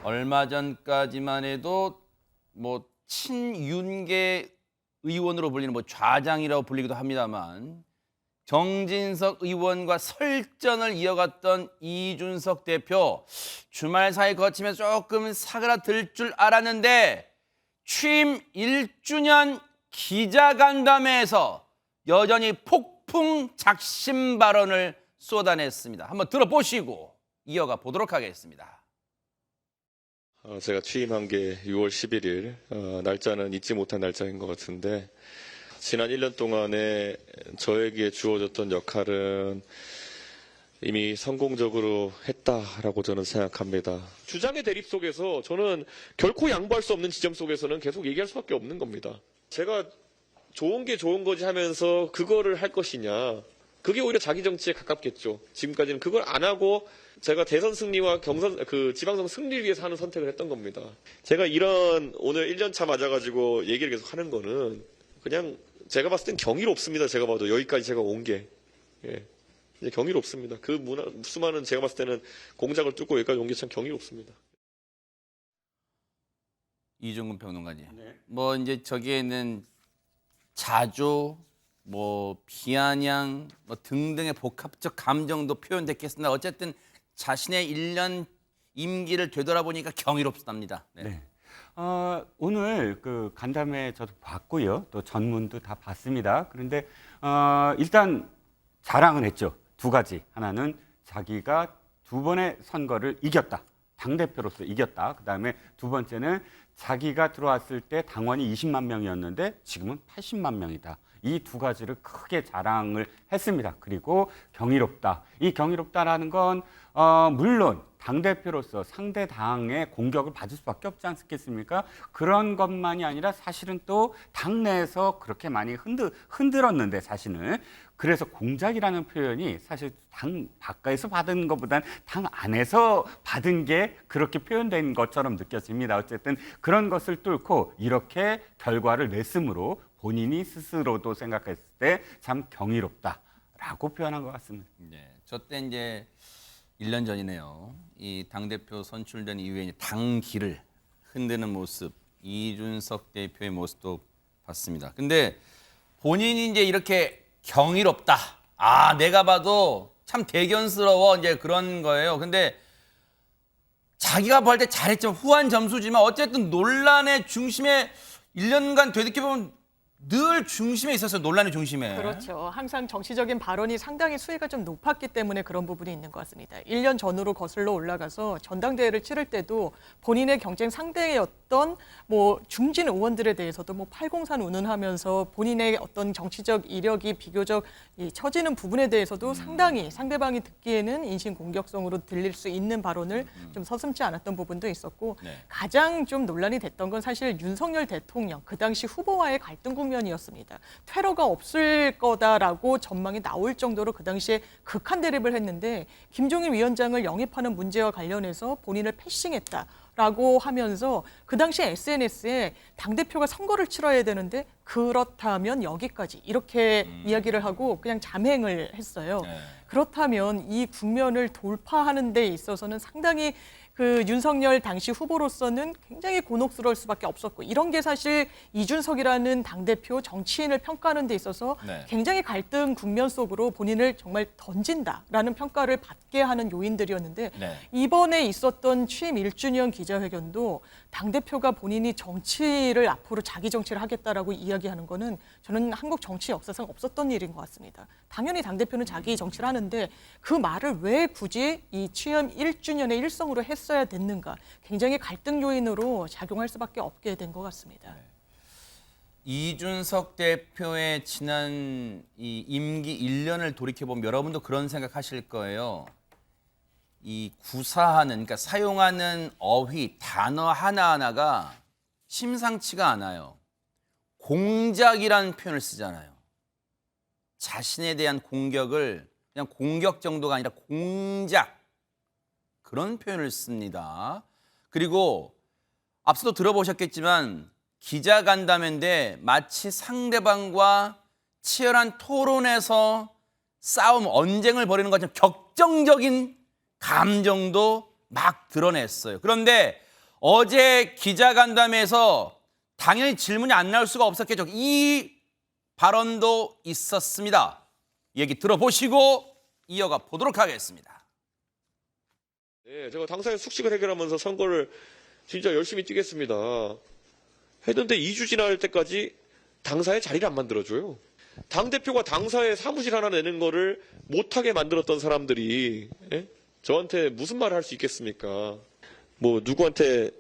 얼마 전까지만 해도 뭐 친윤계 의원으로 불리는 뭐 좌장이라고 불리기도 합니다만 정진석 의원과 설전을 이어갔던 이준석 대표 주말 사이 거치면서 조금 사그라들 줄 알았는데 취임 1주년 기자간담회에서 여전히 폭풍 작심 발언을 쏟아냈습니다. 한번 들어보시고 이어가 보도록 하겠습니다. 제가 취임한 게 6월 11일, 날짜는 잊지 못한 날짜인 것 같은데 지난 1년 동안에 저에게 주어졌던 역할은 이미 성공적으로 했다라고 저는 생각합니다. 주장의 대립 속에서 저는 결코 양보할 수 없는 지점 속에서는 계속 얘기할 수밖에 없는 겁니다. 제가 좋은 게 좋은 거지 하면서 그거를 할 것이냐. 그게 오히려 자기 정치에 가깝겠죠. 지금까지는 그걸 안 하고 제가 대선 승리와 지방선거 승리를 위해서 하는 선택을 했던 겁니다. 제가 이런 오늘 1년차 맞아가지고 얘기를 계속 하는 거는 그냥 제가 봤을 땐 경이롭습니다. 제가 봐도 여기까지 제가 온 게. 예. 이제 경이롭습니다. 그 수많은 제가 봤을 때는 공작을 뚫고 여기까지 온 게 참 경이롭습니다. 이종근 평론가님. 네. 뭐 이제 저기에는 자조, 뭐 비아냥, 뭐 등등의 복합적 감정도 표현됐겠으나 어쨌든 자신의 1년 임기를 되돌아보니까 경이롭습니다. 네. 네. 오늘 그 간담회 저도 봤고요. 또 전문도 다 봤습니다. 그런데 일단 자랑은 했죠. 두 가지. 하나는 자기가 두 번의 선거를 이겼다. 당대표로서 이겼다. 그다음에 두 번째는 자기가 들어왔을 때 당원이 20만 명이었는데 지금은 80만 명이다. 이 두 가지를 크게 자랑을 했습니다. 그리고 경이롭다. 이 경이롭다라는 건 물론 당대표로서 상대 당의 공격을 받을 수밖에 없지 않겠습니까? 그런 것만이 아니라 사실은 또 당내에서 그렇게 많이 흔들었는데 사실은 그래서 공작이라는 표현이 사실 당 바깥에서 받은 것보다는 당 안에서 받은 게 그렇게 표현된 것처럼 느껴집니다. 어쨌든 그런 것을 뚫고 이렇게 결과를 냈으므로 본인이 스스로도 생각했을 때 참 경이롭다라고 표현한 것 같습니다. 네. 저때 이제 1년 전이네요. 이 당대표 선출된 이후에 이제 당기를 흔드는 모습, 이준석 대표의 모습도 봤습니다. 근데 본인이 이제 이렇게 경이롭다. 내가 봐도 참 대견스러워. 이제 그런 거예요. 근데 자기가 볼 때 잘했지만 후한 점수지만 어쨌든 논란의 중심에 1년간 되돌이켜보면 늘 중심에 있었어요. 논란의 중심에. 그렇죠. 항상 정치적인 발언이 상당히 수위가 좀 높았기 때문에 그런 부분이 있는 것 같습니다. 1년 전으로 거슬러 올라가서 전당대회를 치를 때도 본인의 경쟁 상대였던 뭐 중진 의원들에 대해서도 뭐 팔공산 운운하면서 본인의 어떤 정치적 이력이 비교적 처지는 부분에 대해서도 상당히 상대방이 듣기에는 인신공격성으로 들릴 수 있는 발언을 좀 서슴지 않았던 부분도 있었고 네. 가장 좀 논란이 됐던 건 사실 윤석열 대통령 그 당시 후보와의 갈등 국면이었습니다. 퇴로가 없을 거다라고 전망이 나올 정도로 그 당시에 극한 대립을 했는데 김종인 위원장을 영입하는 문제와 관련해서 본인을 패싱했다라고 하면서 그 당시 SNS에 당대표가 선거를 치러야 되는데 그렇다면 여기까지 이렇게 이야기를 하고 그냥 잠행을 했어요. 네. 그렇다면 이 국면을 돌파하는 데 있어서는 상당히 그 윤석열 당시 후보로서는 굉장히 곤혹스러울 수밖에 없었고 이런 게 사실 이준석이라는 당대표 정치인을 평가하는 데 있어서 네. 굉장히 갈등 국면 속으로 본인을 정말 던진다라는 평가를 받게 하는 요인들이었는데 네. 이번에 있었던 취임 1주년 기자회견도 당대표가 본인이 정치를 앞으로 자기 정치를 하겠다라고 이야기하는 거는 저는 한국 정치 역사상 없었던 일인 것 같습니다. 당연히 당대표는 자기 정치를 하는데 그 말을 왜 굳이 이 취임 1주년의 일성으로 했어야 됐는가. 굉장히 갈등 요인으로 작용할 수밖에 없게 된 것 같습니다. 이준석 대표의 지난 이 임기 1년을 돌이켜보면 여러분도 그런 생각하실 거예요. 이 구사하는, 그러니까 사용하는 어휘, 단어 하나하나가 심상치가 않아요. 공작이라는 표현을 쓰잖아요. 자신에 대한 공격을 그냥 공격 정도가 아니라 공작, 그런 표현을 씁니다. 그리고 앞서도 들어보셨겠지만 기자간담회인데 마치 상대방과 치열한 토론에서 싸움, 언쟁을 벌이는 것처럼 격정적인 감정도 막 드러냈어요. 그런데 어제 기자간담회에서 당연히 질문이 안 나올 수가 없었겠죠. 이 발언도 있었습니다. 얘기 들어보시고 이어가 보도록 하겠습니다. 네, 제가 당사의 숙식을 해결하면서 선거를 진짜 열심히 뛰겠습니다. 했는데 2주 지날 때까지 당사의 자리를 안 만들어줘요. 당대표가 당사의 사무실 하나 내는 거를 못하게 만들었던 사람들이 예? 저한테 무슨 말을 할 수 있겠습니까? 뭐 누구한테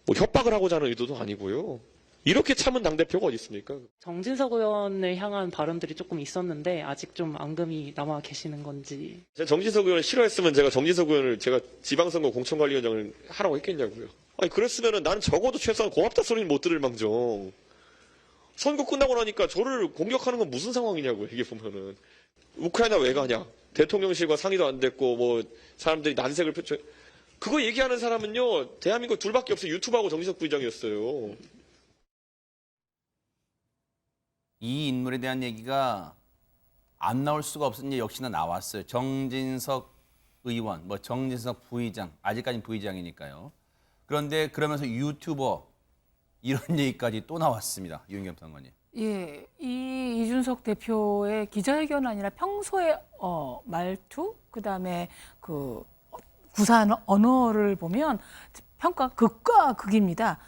뭐 협박을 하고자 하는 의도도 아니고요. 이렇게 참은 당대표가 어디 있습니까? 정진석 의원을 향한 발언들이 조금 있었는데 아직 좀 앙금이 남아 계시는 건지. 제가 정진석 의원을 싫어했으면 제가 정진석 의원을 제가 지방선거 공천관리위원장을 하라고 했겠냐고요. 아니 그랬으면은 나는 적어도 최소한 고맙다 소리는 못 들을 망정. 선거 끝나고 나니까 저를 공격하는 건 무슨 상황이냐고요. 이게 보면은 우크라이나 왜 가냐? 대통령실과 상의도 안 됐고 뭐 사람들이 난색을 펼쳐. 그거 얘기하는 사람은요 대한민국 둘밖에 없어요. 유튜브하고 정진석 부의장이었어요. 이 인물에 대한 얘기가 안 나올 수가 없었는데 역시나 나왔어요. 정진석 의원, 뭐 정진석 부의장, 아직까지는 부의장이니까요. 그런데 그러면서 유튜버 이런 얘기까지 또 나왔습니다. 유은겸 평론가님. 예, 이 이준석 대표의 기자회견 아니라 평소의 말투, 그다음에 그 구사하는 언어를 보면 평가 극과 극입니다.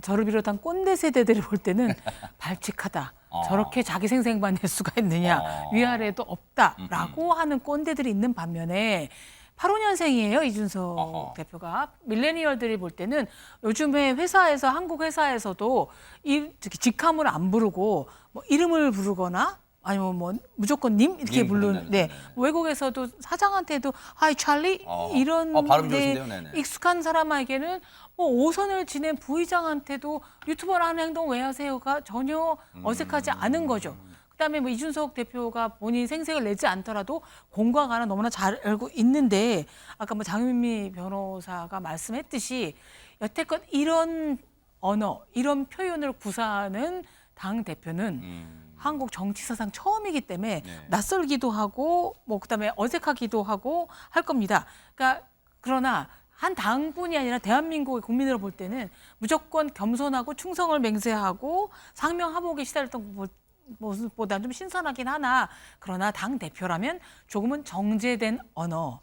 저를 비롯한 꼰대 세대들을 볼 때는 발칙하다. 저렇게 자기 생색만 낼 수가 있느냐. 위아래도 없다라고 하는 꼰대들이 있는 반면에 85년생이에요, 이준석 대표가. 밀레니얼들이 볼 때는 요즘에 회사에서, 한국 회사에서도 직함을 안 부르고 뭐 이름을 부르거나 아니면 뭐 무조건 님 이렇게 부르는, 네. 외국에서도 사장한테도 하이 찰리 이런 발음 데 좋으신데요? 네네. 익숙한 사람에게는 뭐 5선을 지낸 부의장한테도 유튜버라는 행동 왜 하세요가 전혀 어색하지 않은 거죠. 그다음에 뭐 이준석 대표가 본인 생색을 내지 않더라도 공과 가는 너무나 잘 알고 있는데 아까 뭐 장윤미 변호사가 말씀했듯이 여태껏 이런 언어, 이런 표현을 구사하는 당 대표는 한국 정치사상 처음이기 때문에 낯설기도 하고 뭐 그다음에 어색하기도 하고 할 겁니다. 그러니까 그러나 한 당뿐이 아니라 대한민국의 국민으로 볼 때는 무조건 겸손하고 충성을 맹세하고 상명하복에 시달렸던 모습보다는 좀 신선하긴 하나 그러나 당 대표라면 조금은 정제된 언어,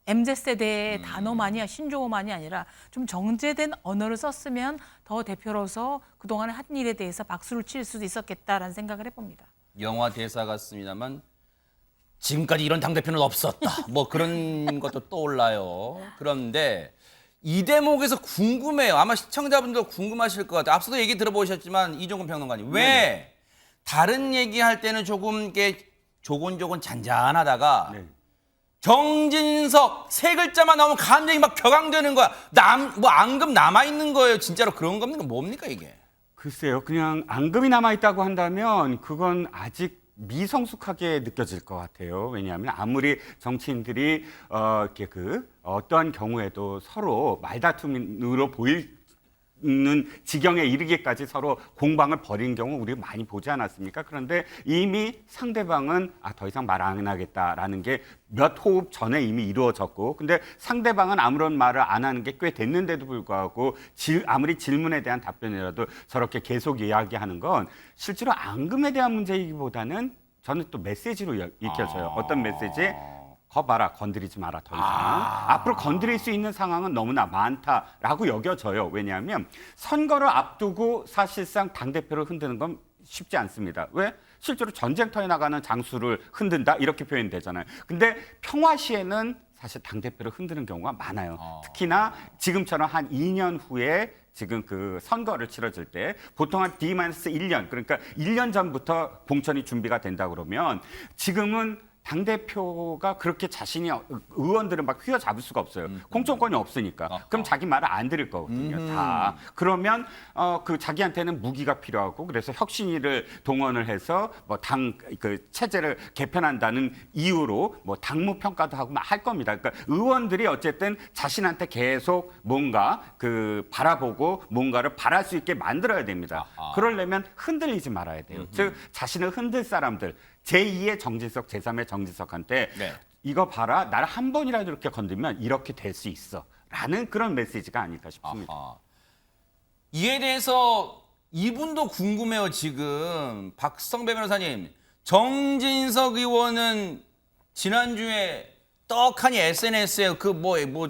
MZ세대의 단어만이 신조어만이 아니라 좀 정제된 언어를 썼으면 더 대표로서 그동안 한 일에 대해서 박수를 칠 수도 있었겠다라는 생각을 해봅니다. 영화 대사 같습니다만 지금까지 이런 당대표는 없었다. 뭐 그런 것도 떠올라요. 그런데 이 대목에서 궁금해요. 아마 시청자분들도 궁금하실 것 같아요. 앞서도 얘기 들어보셨지만 이종근 평론가님. 왜 다른 얘기할 때는 조금 이렇게 조곤조곤 잔잔하다가 정진석 세 글자만 나오면 감정이 막 격앙되는 거야. 뭐 앙금 남아있는 거예요. 진짜로 그런 겁니까? 뭡니까 이게? 글쎄요. 그냥 앙금이 남아있다고 한다면 그건 아직 미성숙하게 느껴질 것 같아요. 왜냐하면 아무리 정치인들이 이렇게 어떠한 경우에도 서로 말다툼으로 보이는 지경에 이르기까지 서로 공방을 벌인 경우 우리 많이 보지 않았습니까? 그런데 이미 상대방은 더 이상 말 안 하겠다라는 게 몇 호흡 전에 이미 이루어졌고, 근데 상대방은 아무런 말을 안 하는 게 꽤 됐는데도 불구하고 아무리 질문에 대한 답변이라도 저렇게 계속 이야기하는 건 실제로 앙금에 대한 문제이기보다는 저는 또 메시지로 읽혀져요. 어떤 메시지? 거 봐라, 건드리지 마라, 더 이상. 앞으로 건드릴 수 있는 상황은 너무나 많다라고 여겨져요. 왜냐하면 선거를 앞두고 사실상 당대표를 흔드는 건 쉽지 않습니다. 왜? 실제로 전쟁터에 나가는 장수를 흔든다 이렇게 표현되잖아요. 근데 평화 시에는 사실 당대표를 흔드는 경우가 많아요. 특히나 지금처럼 한 2년 후에 지금 그 선거를 치러질 때 보통 한 D-1년, 그러니까 1년 전부터 공천이 준비가 된다 그러면 지금은 당대표가 그렇게 자신이 의원들을 막 휘어잡을 수가 없어요. 공천권이 없으니까. 그럼 자기 말을 안 들을 거거든요. 다. 그러면 그 자기한테는 무기가 필요하고 그래서 혁신위를 동원을 해서 뭐 그 체제를 개편한다는 이유로 뭐 당무 평가도 하고 막 할 겁니다. 그러니까 의원들이 어쨌든 자신한테 계속 뭔가 바라보고 뭔가를 바랄 수 있게 만들어야 됩니다. 그러려면 흔들리지 말아야 돼요. 즉 자신을 흔들 사람들, 제2의 정진석, 제3의 정진석한테 이거 봐라, 나를 한 번이라도 이렇게 건들면 이렇게 될 수 있어 라는 그런 메시지가 아닐까 싶습니다. 아하. 이에 대해서 이분도 궁금해요. 지금 박성배 변호사님, 정진석 의원은 지난주에 떡하니 SNS에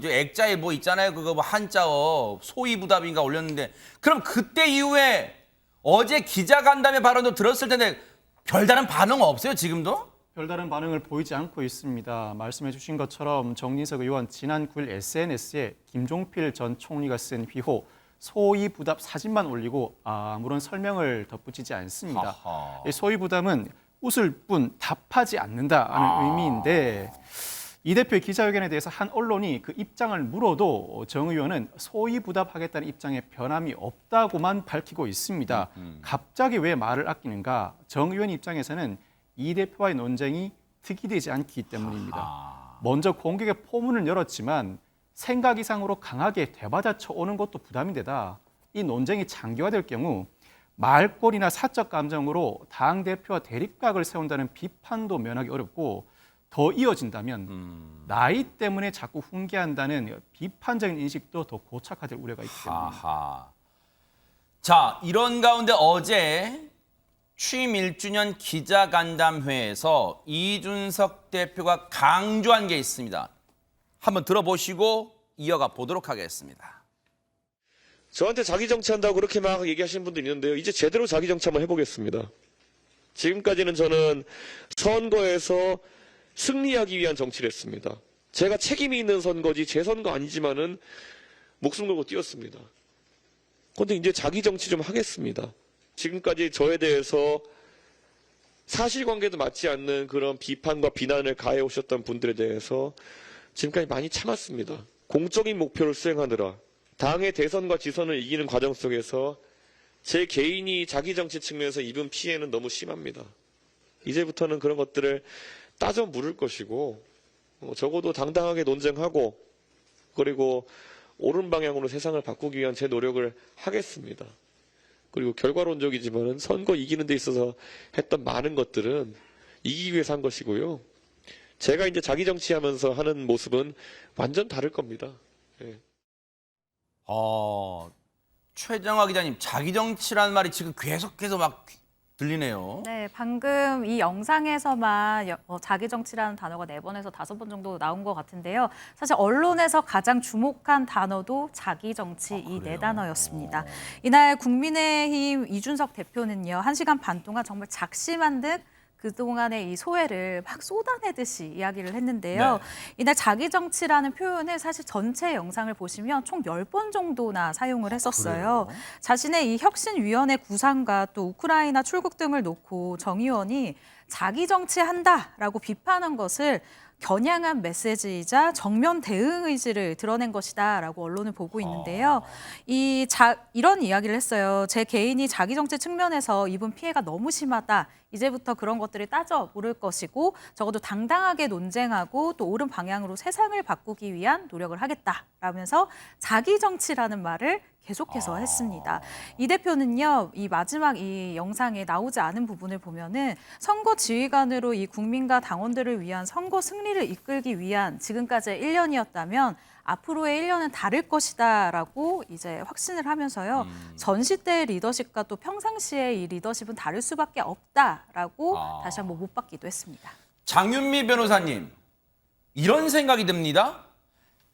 액자에 뭐 있잖아요. 그거 뭐 한자어 소위부답인가 올렸는데, 그럼 그때 이후에 어제 기자간담회 발언도 들었을 텐데 별다른 반응 없어요, 지금도? 별다른 반응을 보이지 않고 있습니다. 말씀해 주신 것처럼 정진석 의원 지난 9일 SNS에 김종필 전 총리가 쓴 휘호 소위부답 사진만 올리고 아무런 설명을 덧붙이지 않습니다. 아하. 이 소위부답은 웃을 뿐 답하지 않는다는 의미인데 이 대표의 기자회견에 대해서 한 언론이 그 입장을 물어도 정 의원은 소위부답하겠다는 입장에 변함이 없다고만 밝히고 있습니다. 갑자기 왜 말을 아끼는가? 정 의원 입장에서는 이 대표와의 논쟁이 특이되지 않기 때문입니다. 먼저 공격의 포문을 열었지만 생각 이상으로 강하게 되받아쳐 오는 것도 부담인데다 이 논쟁이 장기화될 경우 말꼬리나 사적 감정으로 당대표와 대립각을 세운다는 비판도 면하기 어렵고 더 이어진다면 나이 때문에 자꾸 훈계한다는 비판적인 인식도 더 고착화될 우려가 있기 때문입니다. 아하. 자, 이런 가운데 어제 취임 1주년 기자간담회에서 이준석 대표가 강조한 게 있습니다. 한번 들어보시고 이어가 보도록 하겠습니다. 저한테 자기 정치한다고 그렇게 막 얘기하시는 분도 있는데요. 이제 제대로 자기 정치 한번 해보겠습니다. 지금까지는 저는 선거에서 승리하기 위한 정치를 했습니다. 제가 책임이 있는 선거지 제 선거 아니지만은 목숨 걸고 뛰었습니다. 그런데 이제 자기 정치 좀 하겠습니다. 지금까지 저에 대해서 사실관계도 맞지 않는 그런 비판과 비난을 가해오셨던 분들에 대해서 지금까지 많이 참았습니다. 공적인 목표를 수행하느라 당의 대선과 지선을 이기는 과정 속에서 제 개인이 자기 정치 측면에서 입은 피해는 너무 심합니다. 이제부터는 그런 것들을 따져 물을 것이고 적어도 당당하게 논쟁하고 그리고 옳은 방향으로 세상을 바꾸기 위한 제 노력을 하겠습니다. 그리고 결과론적이지만 선거 이기는 데 있어서 했던 많은 것들은 이기기 위해서 한 것이고요. 제가 이제 자기 정치하면서 하는 모습은 완전 다를 겁니다. 예. 최정화 기자님, 자기 정치라는 말이 지금 계속해서 막 들리네요. 네, 방금 이 영상에서만 자기 정치라는 단어가 4번에서 5번 정도 나온 것 같은데요. 사실 언론에서 가장 주목한 단어도 자기 정치 이 네 단어였습니다. 이날 국민의힘 이준석 대표는요, 1시간 반 동안 정말 작심한 듯 그동안의 이 소회를 막 쏟아내듯이 이야기를 했는데요. 네. 이날 자기 정치라는 표현을 사실 전체 영상을 보시면 총 10번 정도나 사용을 했었어요. 그래요? 자신의 이 혁신위원회 구상과 또 우크라이나 출국 등을 놓고 정 의원이 자기 정치한다라고 비판한 것을 겨냥한 메시지이자 정면 대응 의지를 드러낸 것이다라고 언론을 보고 있는데요. 이런 이야기를 했어요. 제 개인이 자기 정치 측면에서 입은 피해가 너무 심하다. 이제부터 그런 것들을 따져 물을 것이고 적어도 당당하게 논쟁하고 또 옳은 방향으로 세상을 바꾸기 위한 노력을 하겠다라면서 자기 정치라는 말을 계속해서 했습니다. 이 대표는요, 이 마지막 이 영상에 나오지 않은 부분을 보면은 선거 지휘관으로 이 국민과 당원들을 위한 선거 승리를 이끌기 위한 지금까지의 1년이었다면 앞으로의 1년은 다를 것이다라고 이제 확신을 하면서요. 전시 때의 리더십과 또 평상시의 이 리더십은 다를 수밖에 없다라고 다시 한번 못 받기도 했습니다. 장윤미 변호사님, 이런 생각이 듭니다.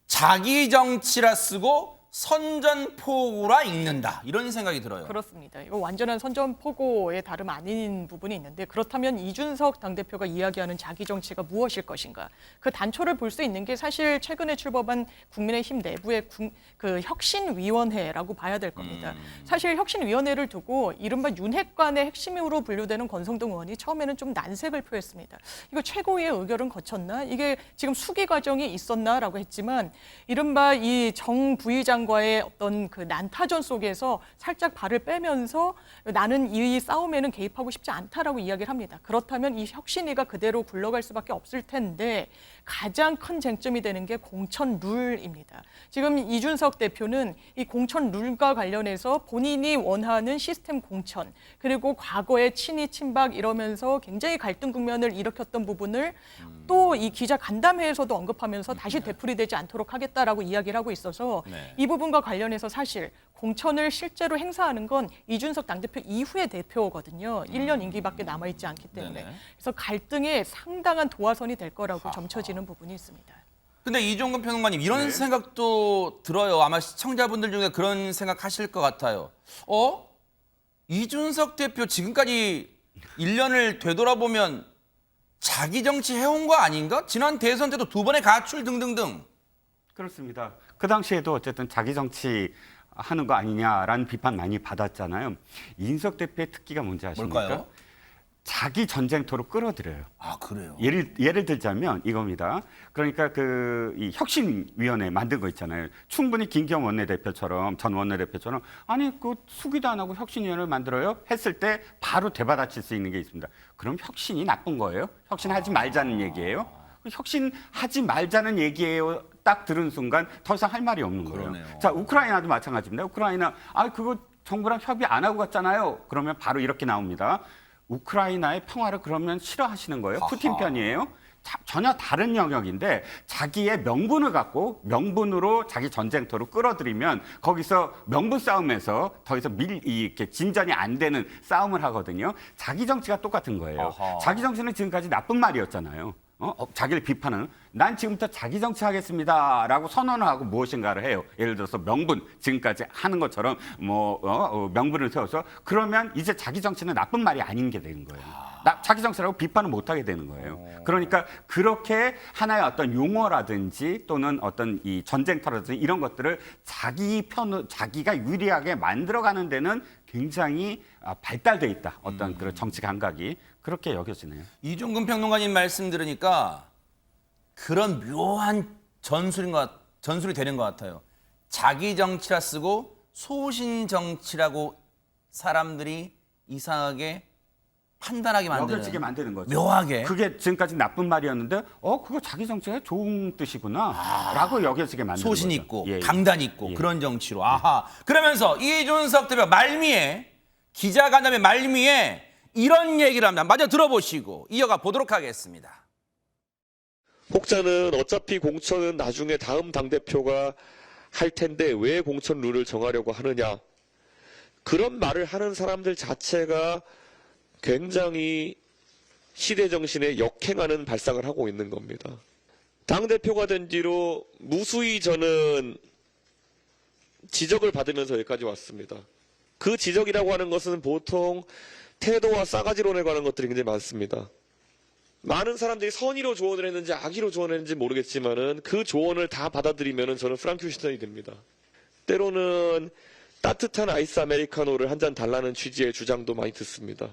자기 정치라 쓰고 선전포고라 읽는다, 이런 생각이 들어요. 그렇습니다. 이거 완전한 선전포고의 다름 아닌 부분이 있는데, 그렇다면 이준석 당대표가 이야기하는 자기 정치가 무엇일 것인가? 그 단초를 볼 수 있는 게 사실 최근에 출범한 국민의힘 내부의 그 혁신위원회라고 봐야 될 겁니다. 사실 혁신위원회를 두고 이른바 윤핵관의 핵심으로 분류되는 권성동 의원이 처음에는 좀 난색을 표했습니다. 이거 최고위의 의결은 거쳤나? 이게 지금 수기 과정이 있었나라고 했지만, 이른바 이 정 부의장 민주당과의 어떤 그 난타전 속에서 살짝 발을 빼면서 나는 이 싸움에는 개입하고 싶지 않다라고 이야기를 합니다. 그렇다면 이 혁신위가 그대로 굴러갈 수밖에 없을 텐데 가장 큰 쟁점이 되는 게 공천 룰입니다. 지금 이준석 대표는 이 공천 룰과 관련해서 본인이 원하는 시스템 공천 그리고 과거의 친이 친박 이러면서 굉장히 갈등 국면을 일으켰던 부분을 또 이 기자 간담회에서도 언급하면서 다시 되풀이되지 않도록 하겠다라고 이야기를 하고 있어서 네. 이 부분과 관련해서 사실 공천을 실제로 행사하는 건 이준석 당대표 이후의 대표거든요. 1년 임기밖에 남아있지 않기 때문에. 네네. 그래서 갈등에 상당한 도화선이 될 거라고 점쳐지는 부분이 있습니다. 근데 이종근 평론가님 이런 생각도 들어요. 아마 시청자분들 중에 그런 생각하실 것 같아요. 이준석 대표 지금까지 1년을 되돌아보면 자기 정치 해온 거 아닌가? 지난 대선 때도 2번의 가출 등등등. 그렇습니다. 그 당시에도 어쨌든 자기 정치 하는 거 아니냐라는 비판 많이 받았잖아요. 이준석 대표의 특기가 뭔지 아십니까? 뭘까요? 자기 전쟁터로 끌어들여요. 아, 그래요? 예를 들자면 이겁니다. 그러니까 이 혁신위원회 만든 거 있잖아요. 충분히 김기현 원내대표처럼 전 원내대표처럼 아니 그 수기도 안 하고 혁신위원회를 만들어요? 했을 때 바로 되받아칠 수 있는 게 있습니다. 그럼 혁신이 나쁜 거예요? 혁신하지 말자는 얘기예요? 혁신하지 말자는 얘기예요. 딱 들은 순간 더 이상 할 말이 없는 거예요. 그러네요. 자, 우크라이나도 마찬가지입니다. 우크라이나 그거 정부랑 협의 안 하고 갔잖아요. 그러면 바로 이렇게 나옵니다. 우크라이나의 평화를 그러면 싫어하시는 거예요? 푸틴 편이에요? 전혀 다른 영역인데 자기의 명분을 갖고 명분으로 자기 전쟁터로 끌어들이면 거기서 명분 싸움에서 더 이상 이렇게 진전이 안 되는 싸움을 하거든요. 자기 정치가 똑같은 거예요. 아하. 자기 정치는 지금까지 나쁜 말이었잖아요. 자기를 비판은 난 지금부터 자기 정치하겠습니다라고 선언을 하고 무엇인가를 해요. 예를 들어서 명분 지금까지 하는 것처럼 명분을 세워서 그러면 이제 자기 정치는 나쁜 말이 아닌 게 되는 거예요. 자기 정치라고 비판을 못 하게 되는 거예요. 그러니까 그렇게 하나의 어떤 용어라든지 또는 어떤 이 전쟁터라든지 이런 것들을 자기가 유리하게 만들어가는 데는 굉장히 발달돼 있다. 어떤 그런 정치 감각이 그렇게 여겨지네요. 이종근 평론가님 말씀 들으니까 그런 묘한 전술이 되는 것 같아요. 자기 정치라 쓰고 소신 정치라고 사람들이 이상하게 판단하게 만드는. 여겨지게 만드는 거죠. 묘하게. 그게 지금까지 나쁜 말이었는데 그거 자기 정치가 좋은 뜻이구나 라고 여겨지게 만드는 거죠. 소신 있고 예, 예. 강단 있고 예. 그런 정치로. 아하. 그러면서 이준석 대표 말미에 기자간담회 말미에 이런 얘기를 합니다. 마저 들어보시고 이어가 보도록 하겠습니다. 혹자는 어차피 공천은 나중에 다음 당대표가 할 텐데 왜 공천 룰을 정하려고 하느냐. 그런 말을 하는 사람들 자체가 굉장히 시대 정신에 역행하는 발상을 하고 있는 겁니다. 당대표가 된 뒤로 무수히 저는 지적을 받으면서 여기까지 왔습니다. 그 지적이라고 하는 것은 보통 태도와 싸가지론에 관한 것들이 굉장히 많습니다. 많은 사람들이 선의로 조언을 했는지 악의로 조언을 했는지 모르겠지만은 그 조언을 다 받아들이면은 저는 프랑켄슈타인이 됩니다. 때로는 따뜻한 아이스 아메리카노를 한 잔 달라는 취지의 주장도 많이 듣습니다.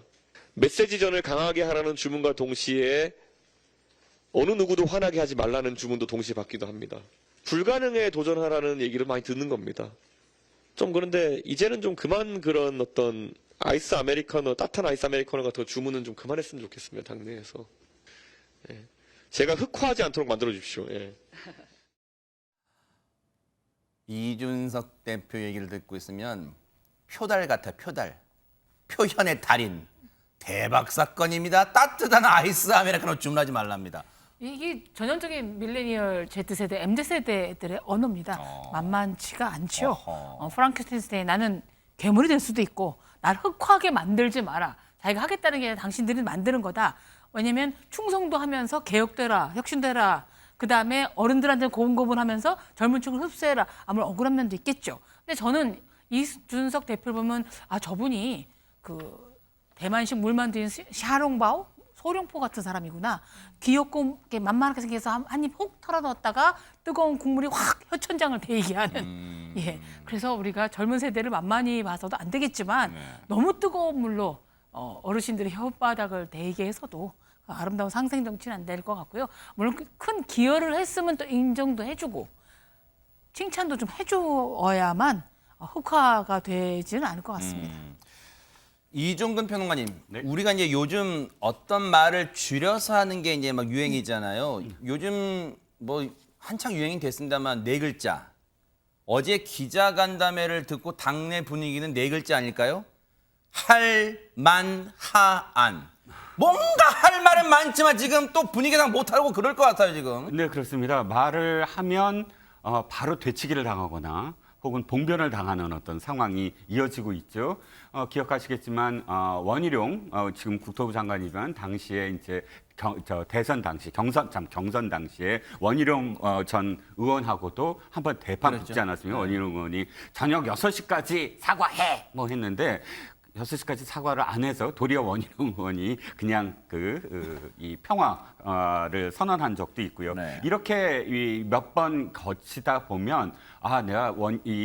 메시지전을 강하게 하라는 주문과 동시에 어느 누구도 화나게 하지 말라는 주문도 동시에 받기도 합니다. 불가능에 도전하라는 얘기를 많이 듣는 겁니다. 좀 그런데 이제는 좀 그만 그런 어떤 아이스 아메리카노, 따뜻한 아이스 아메리카노 같은 주문은 좀 그만했으면 좋겠습니다. 당내에서. 예. 제가 흑화하지 않도록 만들어 주십시오. 예. 이준석 대표 얘기를 듣고 있으면 표달 같아, 표달. 표현의 달인. 대박 사건입니다. 따뜻한 아이스 아메리카노 주문하지 말랍니다. 이게 전형적인 밀레니얼 Z세대, MZ세대들의 언어입니다. 만만치가 않죠. 프랑켄슈타인 나는 괴물이 될 수도 있고 날 흑화하게 만들지 마라. 자기가 하겠다는 게 아니라 당신들이 만드는 거다. 왜냐하면 충성도 하면서 개혁되라, 혁신되라. 그다음에 어른들한테 고분고분하면서 젊은 층을 흡수해라. 아무런 억울한 면도 있겠죠. 근데 저는 이준석 대표를 보면 저분이 그 대만식 물만두인 샤롱바오 소룡포 같은 사람이구나. 귀엽고 만만하게 생겨서 한 입 훅 털어 넣었다가 뜨거운 국물이 확 혀천장을 데이게 하는. 예. 그래서 우리가 젊은 세대를 만만히 봐서도 안 되겠지만 너무 뜨거운 물로 어르신들의 혓바닥을 데이게 해서도 아름다운 상생 정치는 안 될 것 같고요. 물론 큰 기여를 했으면 또 인정도 해주고 칭찬도 좀 해줘야만 흑화가 되지는 않을 것 같습니다. 이종근 평론가님, 네. 우리가 이제 요즘 어떤 말을 줄여서 하는 게 이제 막 유행이잖아요. 요즘 뭐 한창 유행이 됐습니다만 네 글자. 어제 기자간담회를 듣고 당내 분위기는 네 글자 아닐까요? 할만하안. 뭔가 할 말은 많지만 지금 또 분위기상 못하고 그럴 것 같아요 지금. 네, 그렇습니다. 말을 하면 바로 되치기를 당하거나 혹은 봉변을 당하는 어떤 상황이 이어지고 있죠. 기억하시겠지만 원희룡 지금 국토부 장관이지만 당시에 이제 대선 당시 경선 당시에 원희룡 전 의원하고도 한번 대판 붙지 않았습니까? 원희룡 의원이 저녁 6시까지 사과해 뭐 했는데 6시까지 사과를 안 해서 도리어 원희룡 의원이 그냥 이 평화를 선언한 적도 있고요. 네. 이렇게 몇 번 거치다 보면 내가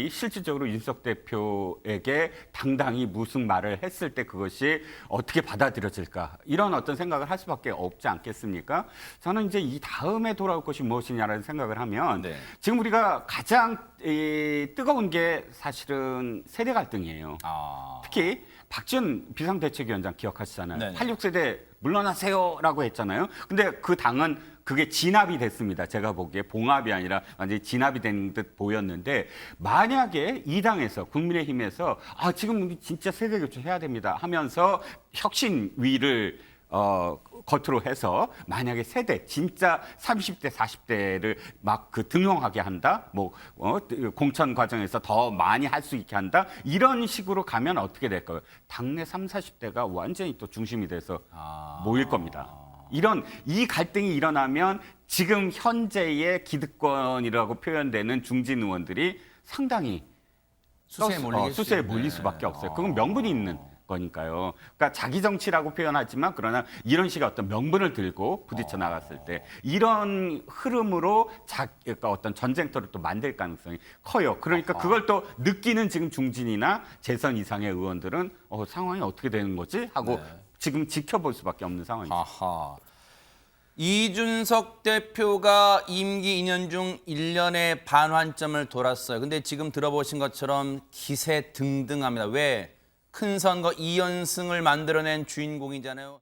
실질적으로 윤석 대표에게 당당히 무슨 말을 했을 때 그것이 어떻게 받아들여질까 이런 어떤 생각을 할 수밖에 없지 않겠습니까? 저는 이제 이 다음에 돌아올 것이 무엇이냐라는 생각을 하면 네. 지금 우리가 가장 뜨거운 게 사실은 세대 갈등이에요. 특히 박지원 비상대책위원장 기억하시잖아요. 네네. 86세대 물러나세요라고 했잖아요. 근데 그 당은 그게 진압이 됐습니다. 제가 보기에 봉합이 아니라 완전히 진압이 된 듯 보였는데 만약에 이 당에서 국민의힘에서 지금 우리 진짜 세대 교체해야 됩니다 하면서 혁신위를 겉으로 해서 만약에 세대 진짜 30대 40대를 막 등용하게 한다 공천 과정에서 더 많이 할 수 있게 한다 이런 식으로 가면 어떻게 될까요? 당내 30, 40대가 완전히 또 중심이 돼서 모일 겁니다. 이 갈등이 일어나면 지금 현재의 기득권이라고 표현되는 중진 의원들이 상당히 수세에 몰릴 수밖에 없어요. 그건 명분이 있는 거니까요. 그러니까 자기 정치라고 표현하지만 그러나 이런 식의 어떤 명분을 들고 부딪혀 나갔을 때 이런 흐름으로 그러니까 어떤 전쟁터를 또 만들 가능성이 커요. 그러니까 그걸 또 느끼는 지금 중진이나 재선 이상의 의원들은 상황이 어떻게 되는 거지 하고 지금 지켜볼 수밖에 없는 상황이죠. 아하. 이준석 대표가 임기 2년 중 1년의 반환점을 돌았어요. 근데 지금 들어보신 것처럼 기세 등등합니다. 왜? 큰 선거 2연승을 만들어낸 주인공이잖아요.